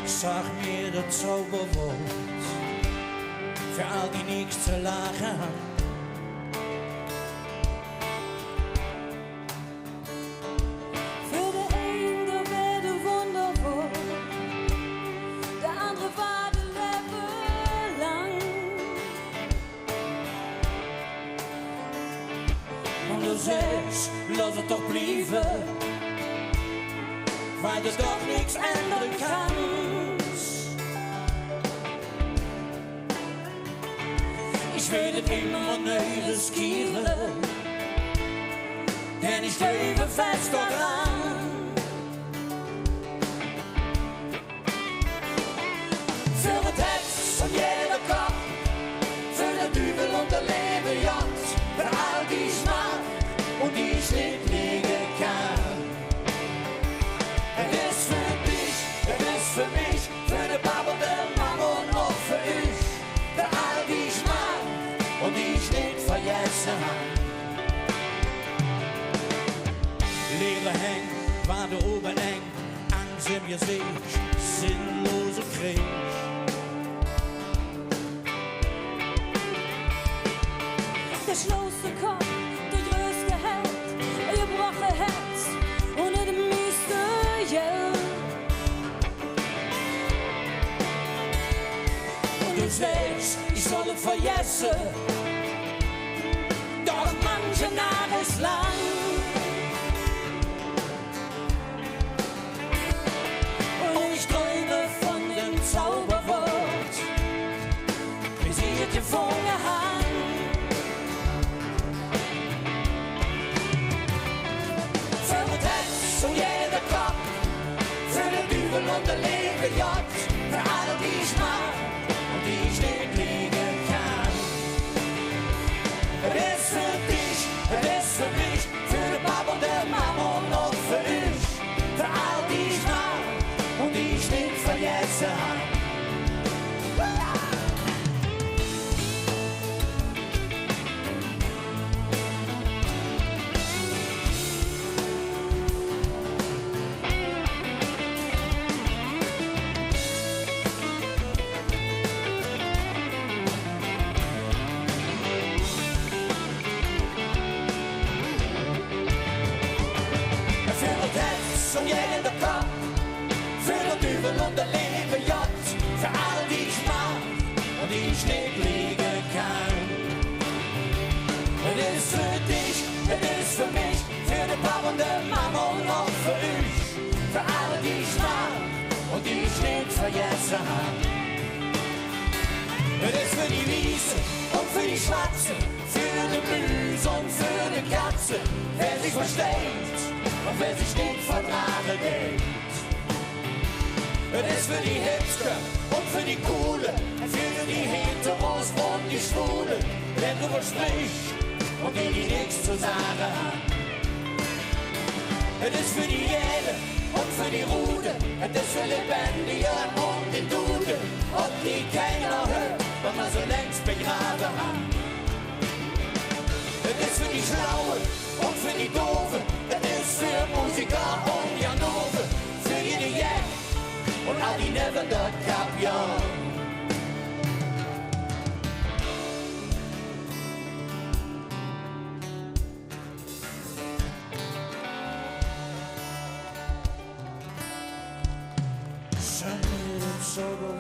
Sag mir das Zauberwort für all die nichts zu lachen. Für den einen, der wäre der Wunderwort, der andere war der Leben lang. Und du sagst, lass es doch bleiben, weil du doch nichts ändern kannst. Ich will es immer neu riskieren, denn ich lebe fest daran. Für das Herz und jeder Kopf, für den Dübel und der Leben Jott, für all die Schmach und die ich nicht liegen kann. Es ist für dich, es ist für mich, für den Papa, den Mama und auch für ich, für all die Schmach und die ich nicht vergessen hab. Leere hängt, war der oben eng, Angst im Gesicht, sinnlose Krieg. Der schlauste Kopf, der größte Held, ihr gebrochene Herz ohne den meiste Geld. Und du sagst, ich soll es vergessen, doch manche Jahre ist lang. Und ich träume von dem Zauberwort, bis ich es gefunden hab. Und jeder Kopf, für den Dübel und der Leben Jott, für all die Schmach und die ich nicht liegen kann. Es ist für dich, es ist für mich, für den Papa und der Mama und auch für ich, für all die Schmach und die ich nicht vergessen hab. Und jeder Kopf, für den Dübel und der Leben Jott, für all die Schmach und die ich nicht liegen kann. Es ist für dich, es ist für mich, für den Papa und der Mama und auch für ich, für all die Schmach und die ich nicht vergessen hab. Es ist für die Wiese und für die Schwarze, für den Blüse und für die Katze, wer sich versteht und wer sich nicht vertragen geht. Es ist für die Hipster und für die Coole, für die Heteros und die Schwule, wer drüber spricht und die nichts zu sagen haben. Es ist für die Jäle und für die Rude, es ist für Lebendige und die Dude, ob die keiner hört, was man so längst begraben hat. Es ist für die Schlaue und für die Doofe, es ist für Musiker und Janove, für jede Jack und all die never dot gab, ja. Send me the sober